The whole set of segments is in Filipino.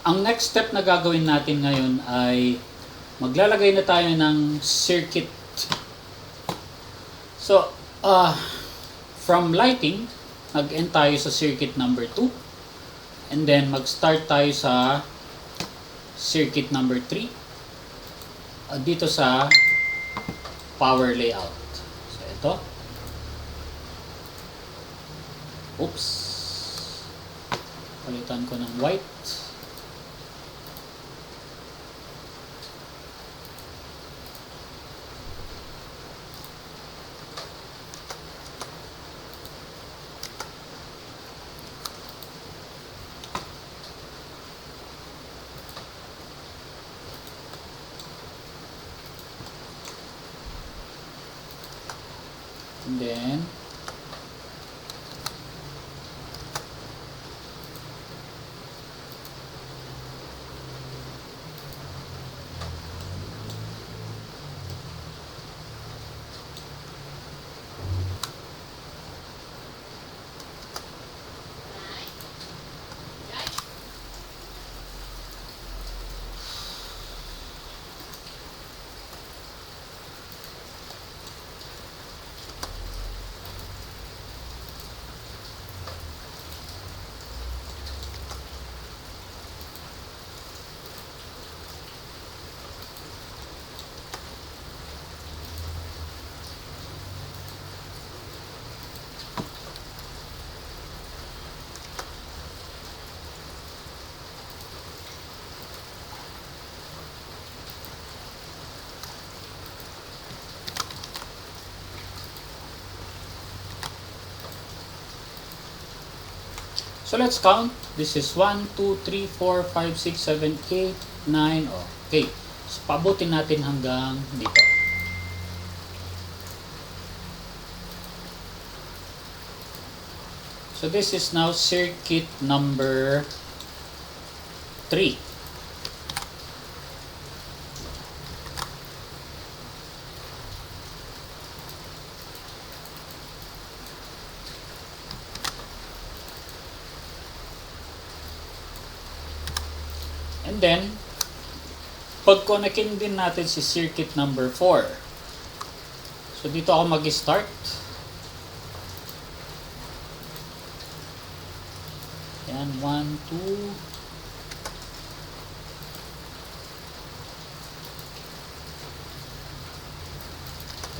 Ang next step na gagawin natin ngayon ay maglalagay na tayo ng circuit. So, from lighting, mag-end tayo sa circuit number 2. And then, mag-start tayo sa circuit number 3. Dito sa power layout. So, ito. Oops. Palitan ko ng white. And then, so let's count. This is 1, 2, 3, 4, 5, 6, 7, 8, 9. Okay. So, pabutin natin hanggang dito. So, this is now circuit number 3. And then, pag-connectin din natin si circuit number 4. So, dito ako mag-start. Yan, 1, 2.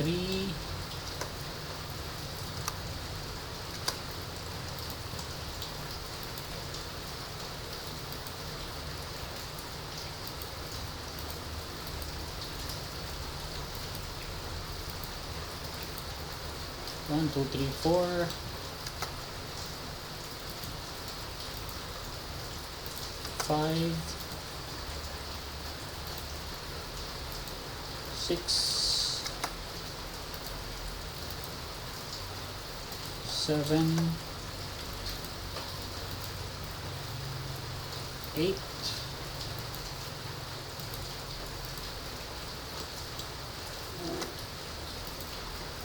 Three. 1, 2, 3, 4. 5, 6, 7, 8,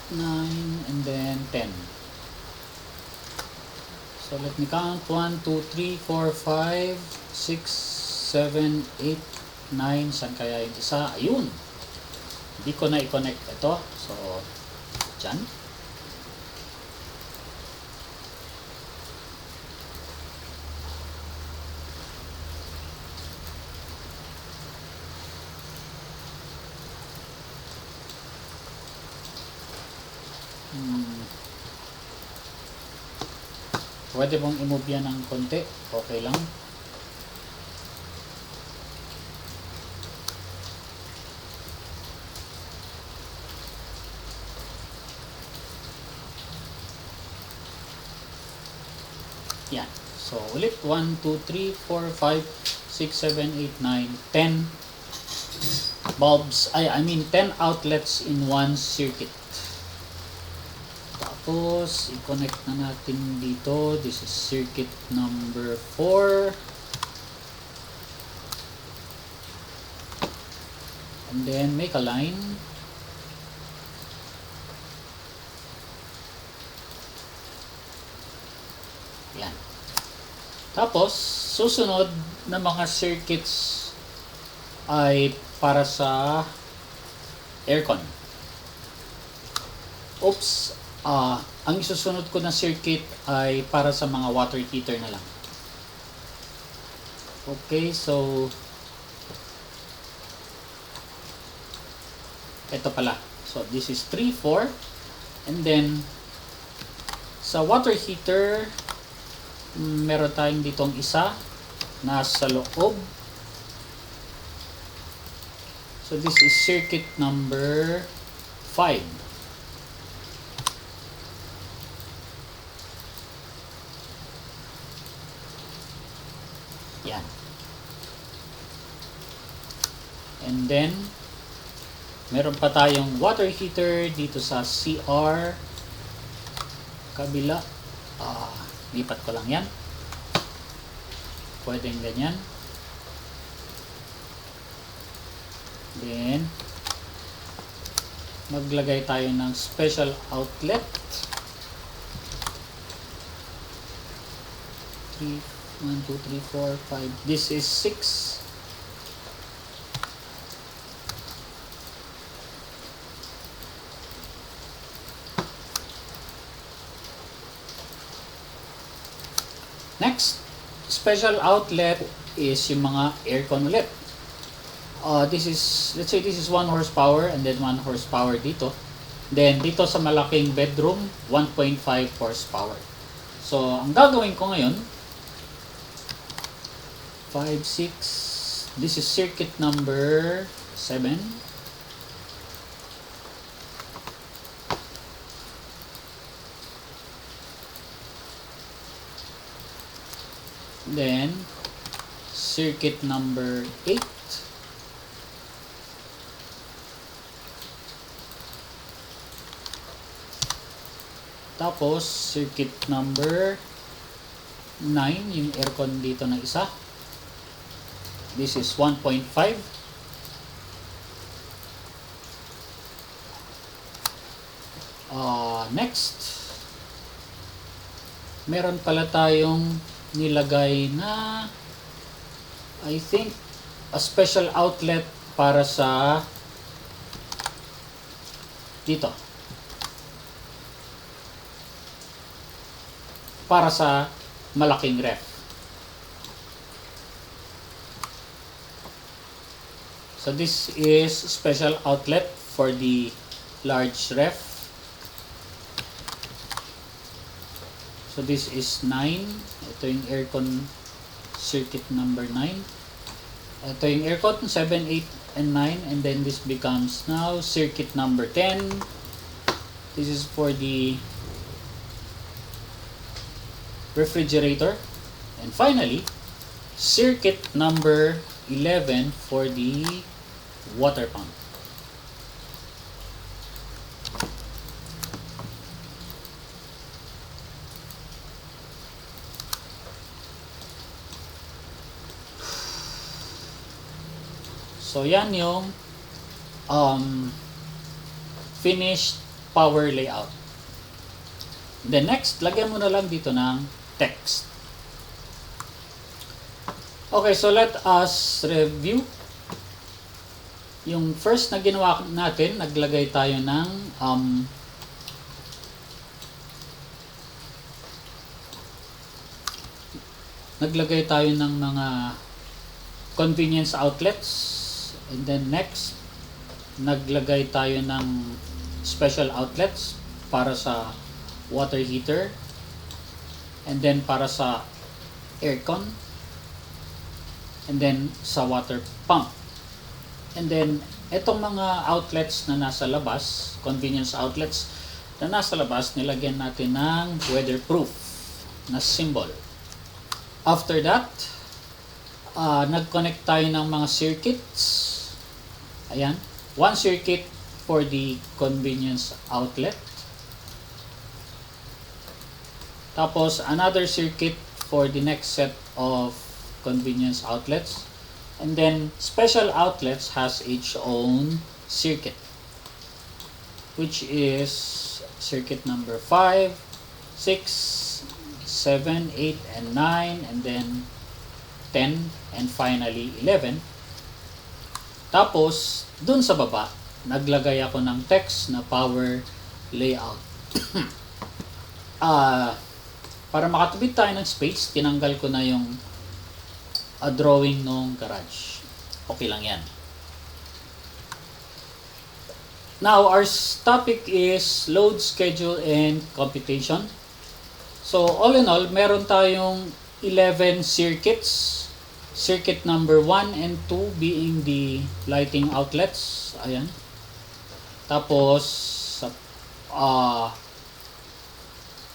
9, and then 10. So let me count. 1, 2, 3, 4, 5, 6, 7, 8, 9. Saan kaya yung isa? Ayun! Hindi ko na i-connect ito. So, dyan. Pwede bang i-move yan ng konti? Okay lang. Yan. So, ulit. 1, 2, 3, 4, 5, 6, 7, 8, 9, 10 bulbs. I mean 10 outlets in one circuit. Tapos, i-connect na natin dito. This is circuit number 4. And then, make a line. Yan. Tapos, susunod na mga circuits ay para sa aircon. Oops, ang isusunod ko na circuit ay para sa mga water heater na lang. Okay, so ito pala. So this is 3, 4, and then sa water heater meron tayong ditong isa nasa loob. So this is circuit number 5. Yan. And then meron pa tayong water heater dito sa CR kabila. Lipat ko lang yan. Pwedeng ganyan. Then maglagay tayo ng special outlet. 1, 2, 3, 4, 5. This is 6. Next, special outlet is yung mga aircon ulit. This is, let's say this is 1 horsepower and then 1 horsepower dito. Then dito sa malaking bedroom, 1.5 horsepower. So, ang gagawin ko ngayon, 5, 6, this is circuit number 7. Then, circuit number 8. Tapos, circuit number 9, yung aircon dito na isa. This is 1.5. Next, meron pala tayong nilagay na I think a special outlet para sa dito, para sa malaking ref. So this is special outlet for the large ref. So this is 9. Ito yung aircon circuit number 9. Ito yung aircon 7, 8, and 9. And then this becomes now circuit number 10. This is for the refrigerator. And finally, circuit number 11 for the water pump. So yan yung finished power layout. The next, lagyan mo na lang dito ng text. Okay, so let us review. Yung first na ginawa natin, naglagay tayo ng mga convenience outlets. And then next, naglagay tayo ng special outlets para sa water heater and then para sa aircon and then sa water pump. And then etong mga outlets na nasa labas, convenience outlets na nasa labas, nilagyan natin ng weatherproof na symbol. After that, nag-connect tayo ng mga circuits. Ayan, one circuit for the convenience outlet. Tapos another circuit for the next set of convenience outlets. And then special outlets has its own circuit, which is circuit number 5, 6, 7, 8, and 9, and then 10, and finally 11. Tapos, dun sa baba, naglagay ako ng text na power layout. Para makatubig tayo ng space, tinanggal ko na yung drawing ng garage. Okay lang yan. Now, our topic is load, schedule, and computation. So, all in all, meron tayong 11 circuits. Circuit number 1 and 2 being the lighting outlets. Ayan. Tapos,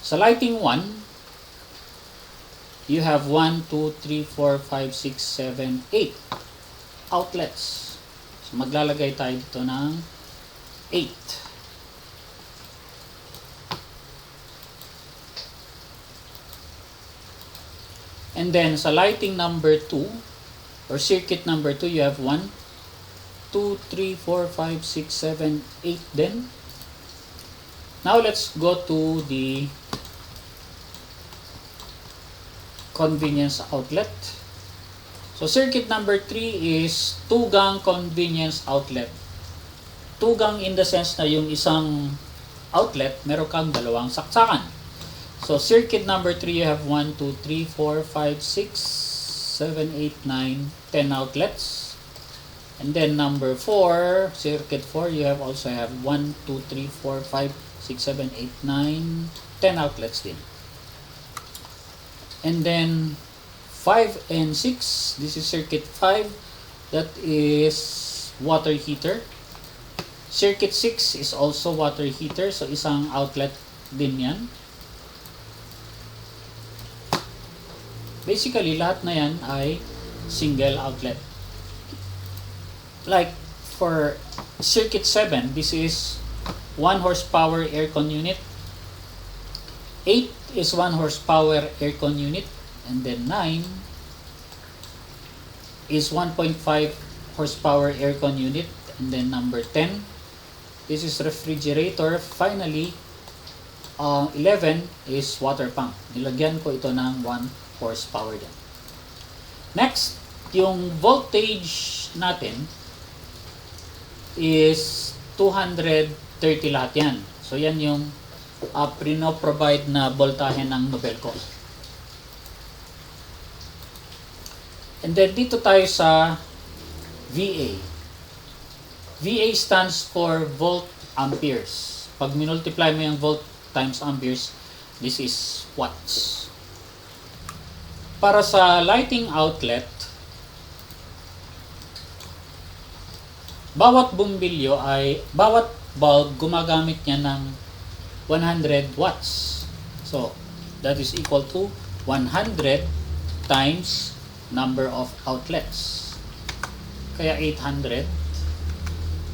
sa lighting 1, you have 1, 2, 3, 4, 5, 6, 7, 8 outlets. So, maglalagay tayo dito ng 8. And then, sa lighting number 2, or circuit number 2, you have 1, 2, 3, 4, 5, 6, 7, 8 then. Now, let's go to the convenience outlet. So, circuit number 3 is 2-gang convenience outlet. 2-gang in the sense na yung isang outlet, meron kang dalawang saksakan. So, circuit number 3, you have 1, 2, 3, 4, 5, 6, 7, 8, 9, 10 outlets. And then number 4, circuit 4, you also have 1, 2, 3, 4, 5, 6, 7, 8, 9, 10 outlets din. And then 5 and 6, this is circuit 5, that is water heater. Circuit 6 is also water heater, so isang outlet din yan. Basically, lahat na yan ay single outlet. Like for circuit 7, this is 1 horsepower aircon unit. 8 is 1 horsepower aircon unit. And then 9 is 1.5 horsepower aircon unit. And then number 10, this is refrigerator. Finally, 11 is water pump. Nilagyan ko ito ng 1 horsepower din. Next, yung voltage natin is 230 lahat yan. So yan yung provide na voltahe ng Nobelco. And then dito tayo sa VA. VA stands for volt amperes. Pag minultiply mo yung volt times amperes, this is watts. Para sa lighting outlet, bawat bumbilyo bawat bulb gumagamit niya ng 100 watts. So, that is equal to 100 times number of outlets. Kaya 800.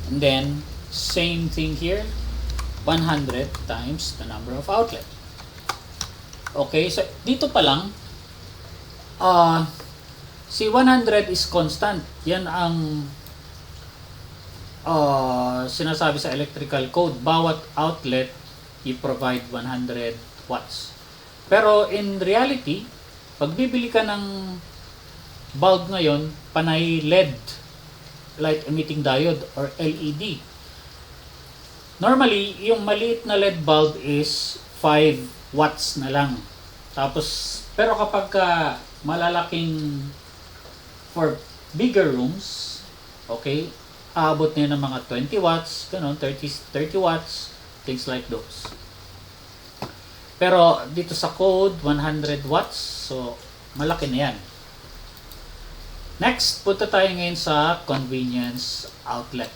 And then, same thing here, 100 times the number of outlet. Okay, so dito pa lang, si 100 is constant. Yan ang sinasabi sa electrical code. Bawat outlet, you provide 100 watts. Pero in reality, pag bibili ka ng bulb ngayon, panay LED, light emitting diode or LED. Normally, yung maliit na LED bulb is 5 watts na lang. Tapos, pero kapag malalaking for bigger rooms, okay, aabot na yun ng mga 20 watts, ganun, 30 watts, things like those. Pero dito sa code, 100 watts, so malaki na yan. Next, punta tayo ngayon sa convenience outlet.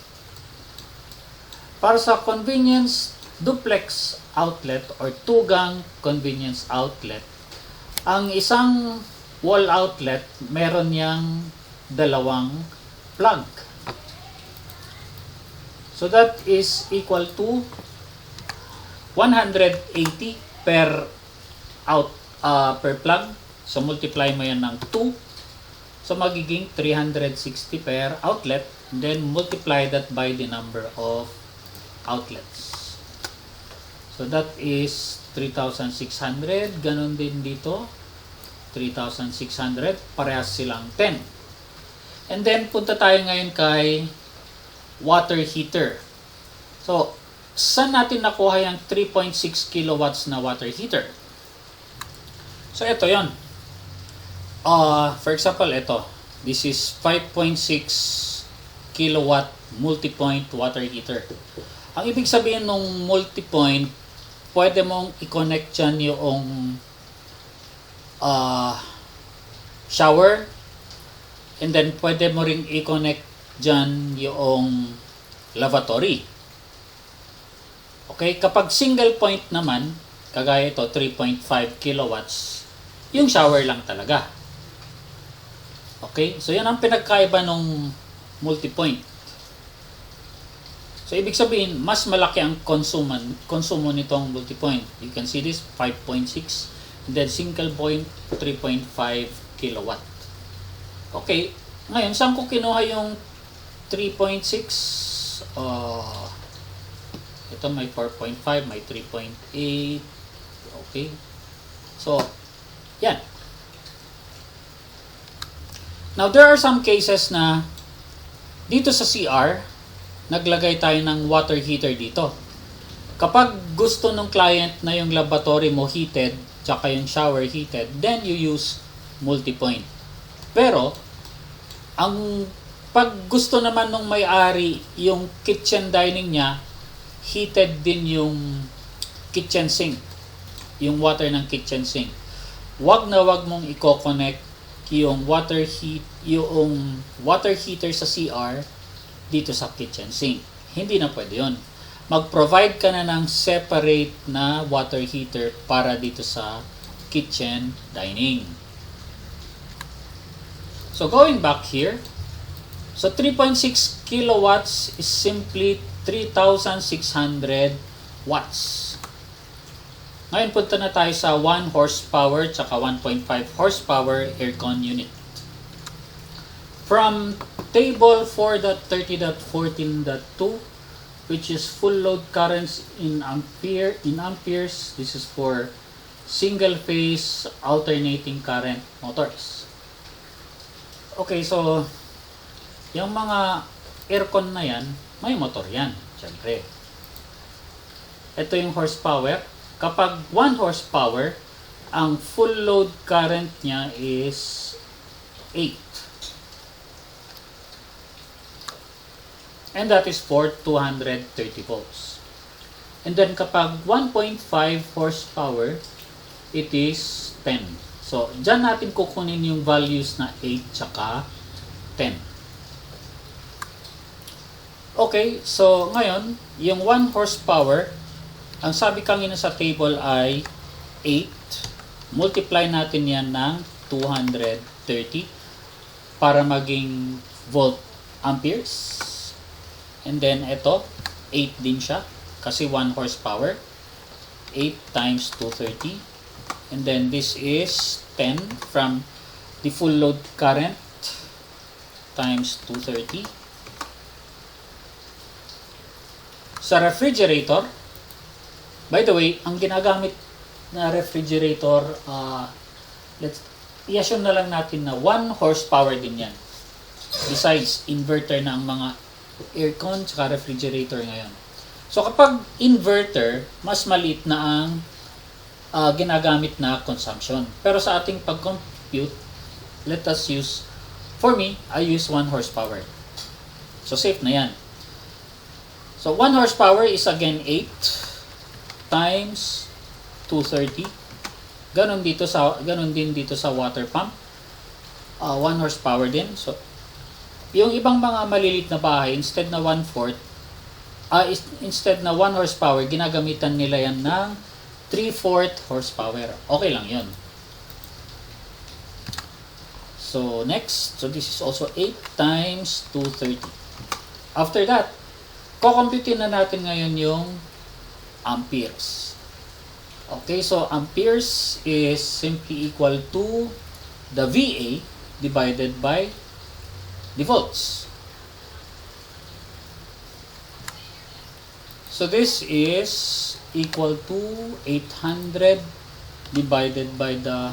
Para sa convenience duplex outlet or 2-gang convenience outlet, ang isang wall outlet, meron niyang dalawang plug. So that is equal to 180 per plug. So multiply mo yan ng 2. So magiging 360 per outlet. Then multiply that by the number of outlets. So that is 3,600. Ganon din dito. 3,600. Parehas silang 10. And then, punta tayo ngayon kay water heater. So, saan natin nakuha yung 3.6 kilowatts na water heater? So, ito yon. For example, ito. This is 5.6 kilowatt multi-point water heater. Ang ibig sabihin ng multi-point, pwede mong i-connect dyan yung shower, and then pwede mo ring i-connect dyan yung lavatory. Okay, kapag single point naman, kagaya ito, 3.5 kilowatts, yung shower lang talaga. Okay, so yan ang pinagkaiba ng multi-point. So, ibig sabihin, mas malaki ang konsumo nitong multi-point. You can see this, 5.6, and then single point, 3.5 kilowatt. Okay, ngayon, saan ko kinuha yung 3.6? Ito may 4.5, may 3.8. Okay. So, yan. Now, there are some cases na dito sa CR, naglagay tayo ng water heater dito. Kapag gusto ng client na yung lavatory mo heated, tsaka yung shower heated, then you use multi-point. Pero, ang pag gusto naman nung may-ari yung kitchen dining niya, heated din yung kitchen sink, yung water ng kitchen sink. Wag na wag mong i-connect yung water heater sa CR dito sa kitchen sink. Hindi na pwede yun. Mag-provide ka na ng separate na water heater para dito sa kitchen dining. So going back here, so 3.6 kilowatts is simply 3,600 watts. Ngayon punta na tayo sa 1 horsepower tsaka 1.5 horsepower aircon unit. From table 4.30.14.2, which is full load currents in amperes, this is for single phase alternating current motors. Okay, so yung mga aircon na yan, may motor yan, syempre. Ito yung horsepower. Kapag 1 horsepower, ang full load current niya is 8. And that is for 230 volts. And then kapag 1.5 horsepower, it is 10. So, dyan natin kukunin yung values na 8 tsaka 10. Okay, so ngayon, yung 1 horsepower, ang sabi kanina sa table ay 8. Multiply natin yan ng 230 para maging volt amperes. And then ito, 8 din siya kasi 1 horsepower. 8 times 230. And then this is 10 from the full load current times 230. Sa refrigerator, by the way, ang ginagamit na refrigerator, i-assume na lang natin na 1 horsepower din yan. Besides, inverter na ang mga aircon tsaka refrigerator ngayon. So kapag inverter, mas maliit na ang ginagamit na consumption. Pero sa ating pag-compute, let us use, for me, I use 1 horsepower. So safe na yan. So 1 horsepower is again 8 times 230. Ganon din dito sa water pump. 1 horsepower din. So yung ibang mga malilit na bahay, instead na 1/4, instead na 1 horsepower, ginagamitan nila yan ng 3/4 horsepower. Okay lang yun. So next, so this is also 8 times 230. After that, kukumputin na natin ngayon yung amperes. Okay, so amperes is simply equal to the VA divided by the volts. So this is equal to 800 divided by the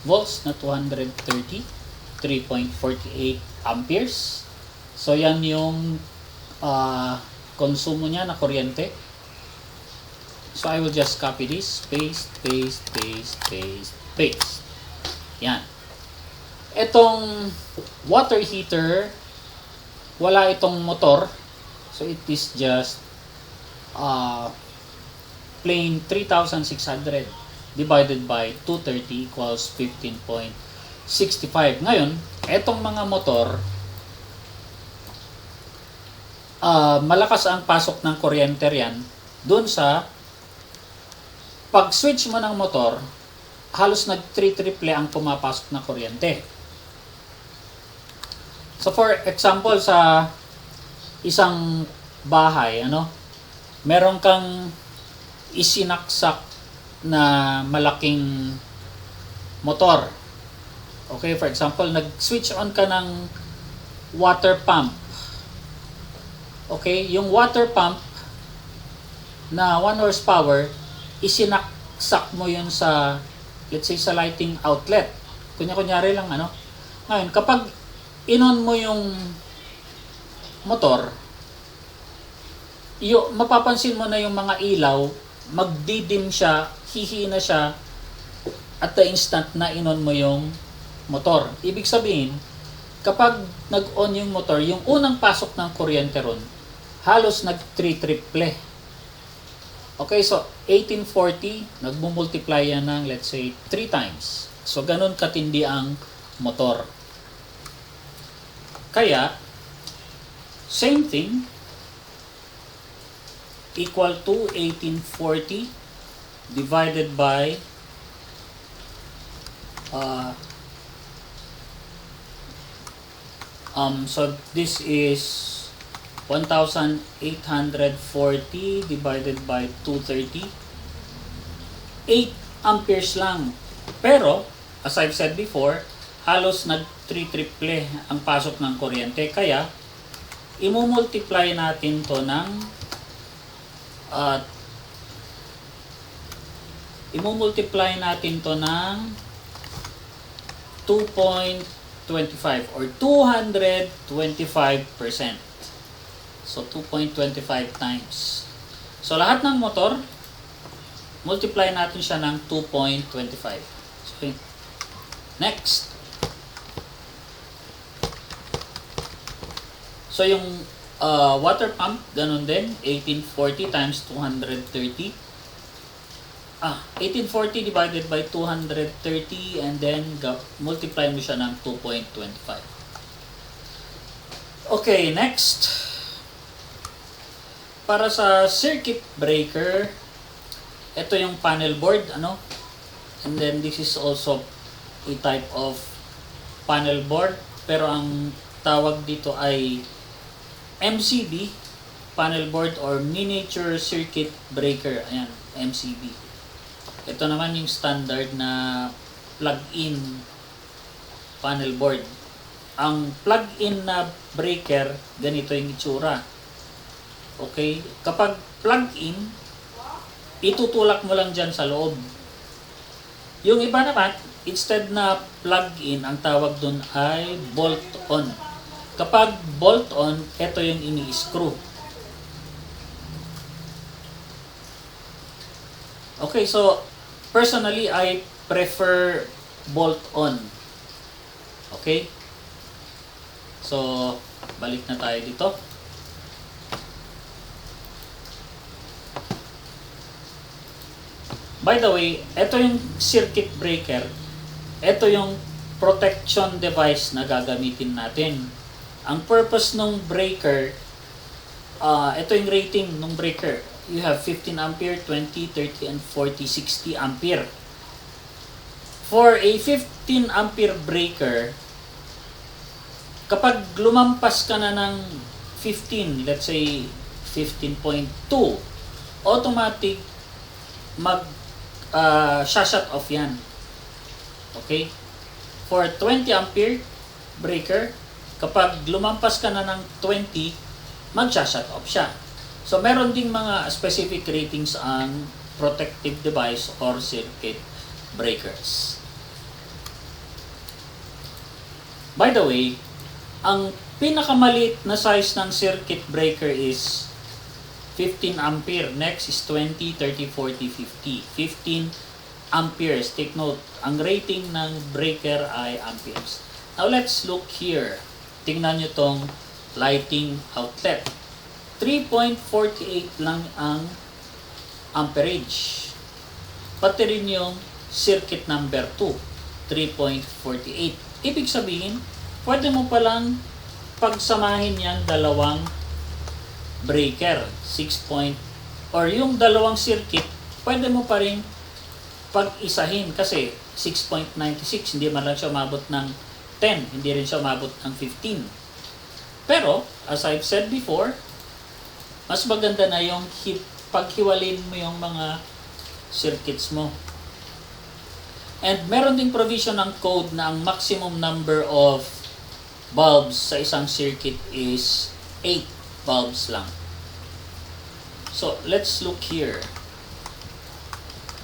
volts na 230, 3.48 amperes. So yan yung konsumo niya na kuryente. So I will just copy this, paste, paste, paste, paste, paste. Yan. Itong water heater, wala itong motor. So it is just plain 3,600 divided by 230 equals 15.65. Ngayon, etong mga motor, malakas ang pasok ng kuryente riyan dun sa pag-switch mo ng motor, halos nag-3-triple ang pumapasok na kuryente. So for example, sa isang bahay, meron kang isinaksak na malaking motor. Okay, for example, nag-switch on ka ng water pump. Okay, yung water pump na 1 horsepower, isinaksak mo yun sa, let's say, sa lighting outlet. Kunyari lang, Ngayon, kapag inon mo yung motor, mapapansin mo na yung mga ilaw, magdidim siya, hihina siya, at the instant na inon mo yung motor. Ibig sabihin, kapag nag-on yung motor, yung unang pasok ng kuryente ron, halos nag-3-triple. Okay, so 1840, nagmumultiply yan ng, let's say, 3 times. So, ganun katindi ang motor. Kaya, same thing, equal to 1840 divided by so this is 1,840 divided by 230, 8 amperes lang. Pero, as I've said before, halos nag-3-triple ang pasok ng kuryente. Kaya, imumultiply natin to ng 2.25 or 225%. So, 2.25 times. So, lahat ng motor, multiply natin siya ng 2.25. So, next. So, yung water pump, ganun din, 1840 times 230. 1840 divided by 230 and then multiply mo siya ng 2.25. Okay, next. Para sa circuit breaker, ito yung panel board, and then this is also a type of panel board, pero ang tawag dito ay MCB, panel board or miniature circuit breaker. Ayan, MCB. Ito naman yung standard na plug-in panel board. Ang plug-in na breaker, ganito yung itsura. Okay? Kapag plug-in, itutulak mo lang dyan sa loob. Yung iba naman, instead na plug-in, ang tawag dun ay bolt-on. Kapag bolt-on, ito yung ini-screw. Okay, so personally, I prefer bolt-on. Okay? So, balik na tayo dito. By the way, ito yung circuit breaker. Ito yung protection device na gagamitin natin. Ang purpose ng breaker, ito yung rating ng breaker. You have 15 ampere, 20, 30, and 40, 60 ampere. For a 15 ampere breaker, kapag lumampas ka na ng 15, let's say 15.2, automatic shut off yan. Okay? For 20 ampere breaker, kapag lumampas ka na ng 20, mag-shut off siya. So, meron ding mga specific ratings ang protective device or circuit breakers. By the way, ang pinakamaliit na size ng circuit breaker is 15 ampere. Next is 20, 30, 40, 50. 15 amperes. Take note, ang rating ng breaker ay amperes. Now let's look here. Tingnan nyo tong lighting outlet. 3.48 lang ang amperage. Pati rin yung circuit number 2, 3.48. Ibig sabihin, pwede mo palang pagsamahin yung dalawang breaker, or yung dalawang circuit, pwede mo pa rin pag-isahin kasi 6.96, hindi man lang siya umabot ng 10, hindi rin siya umabot ng 15. Pero, as I've said before, mas maganda na yung paghiwalin mo yung mga circuits mo. And meron ding provision ng code na ang maximum number of bulbs sa isang circuit is 8 bulbs lang. So, let's look here.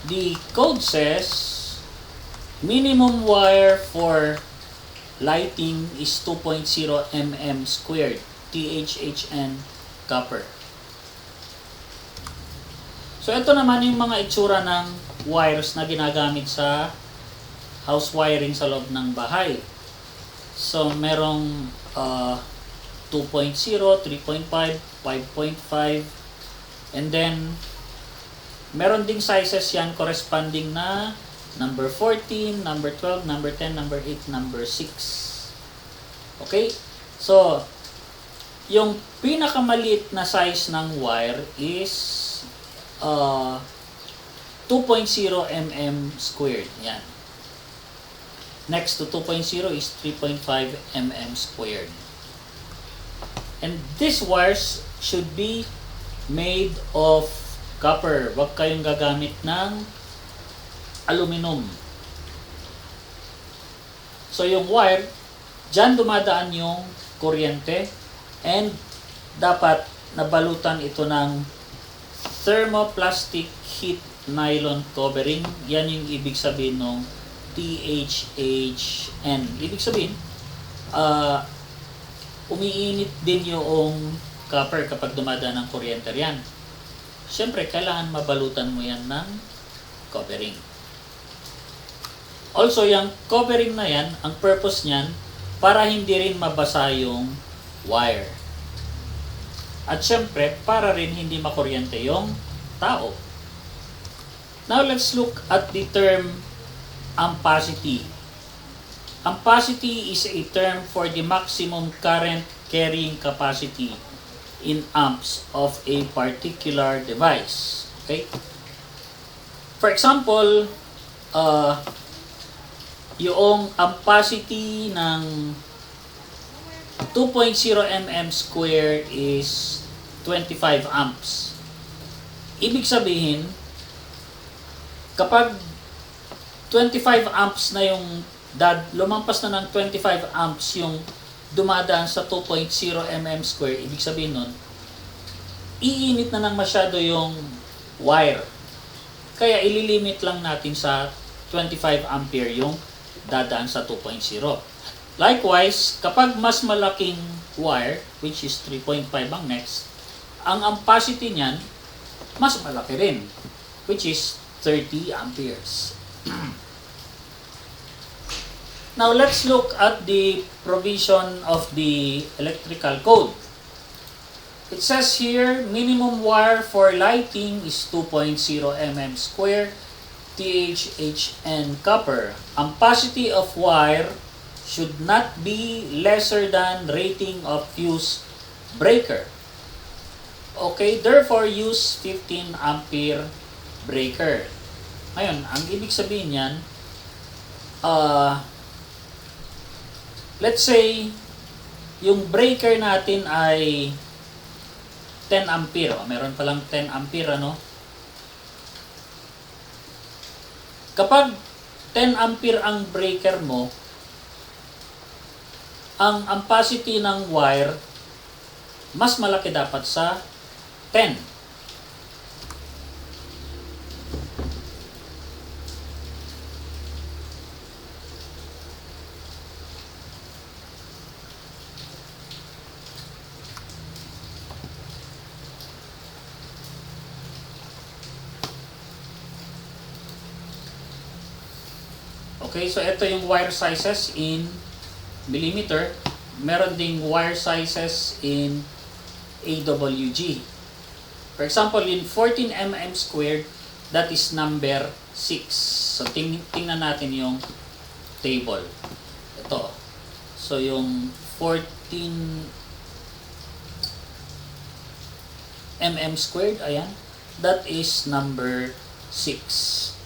The code says minimum wire for lighting is 2.0 mm squared, THHN copper. So, ito naman yung mga itsura ng wires na ginagamit sa house wiring sa loob ng bahay. So, merong 2.0, 3.5, 5.5, and then meron ding sizes yan corresponding na number 14, number 12, number 10, number 8, number 6. Okay? So, yung pinakamaliit na size ng wire is 2.0 mm squared. Yan. Next to 2.0 is 3.5 mm squared. And these wires should be made of copper. Huwag kayong gagamit ng aluminum. So yung wire, dyan dumadaan yung kuryente and dapat nabalutan ito ng thermoplastic heat nylon covering. Yan yung ibig sabihin ng THHN. Ibig sabihin, umiinit din yung copper kapag dumadaan ng kuryente yan. Siyempre, kailangan mabalutan mo yan ng covering. Also, yung covering na yan, ang purpose niyan, para hindi rin mabasa yung wire. At siyempre, para rin hindi makuryente yung tao. Now, let's look at the term ampacity. Ampacity is a term for the maximum current carrying capacity in amps of a particular device. Okay? For example, yung ampacity ng 2.0 mm square is 25 amps. Ibig sabihin, kapag 25 amps na yung lumampas na ng 25 amps yung dumadaan sa 2.0 mm square, ibig sabihin nun, iinit na nang masyado yung wire. Kaya ililimit lang natin sa 25 ampere yung dadaan sa 2.0. Likewise, kapag mas malaking wire, which is 3.5 ang next, ang ampacity niyan, mas malaki rin, which is 30 amperes. Now, let's look at the provision of the electrical code. It says here, minimum wire for lighting is 2.0 mm square, THHN copper. Ampacity of wire should not be lesser than rating of fuse breaker. Okay, therefore use 15 ampere breaker. Ngayon, ang ibig sabihin niyan, let's say, yung breaker natin ay 10 ampere. Meron palang 10 ampere, ano? Kapag 10 ampere ang breaker mo, ang ampacity ng wire, mas malaki dapat sa 10. Okay, so ito yung wire sizes in millimeter. Meron ding wire sizes in AWG. For example, in 14 mm squared, that is number 6. So tingnan natin yung table. Ito. So yung 14 mm squared, ayan, that is number 6.